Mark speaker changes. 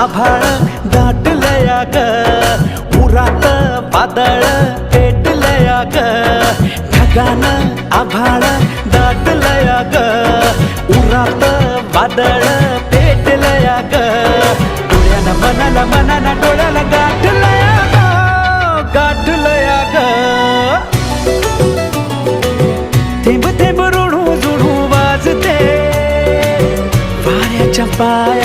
Speaker 1: आभाळ दाटलया ग, उरात वादळ पेटलया ग, ढगानं आभाळ दाटलया ग, उरात वादळ पेटलया ग, डोळ्यानं मनाला मनाला डोळ्याला गाठलया ग, गाठलया ग. थेंब थेंब ऋणू जुळू वाजते वाऱ्याच्या पाया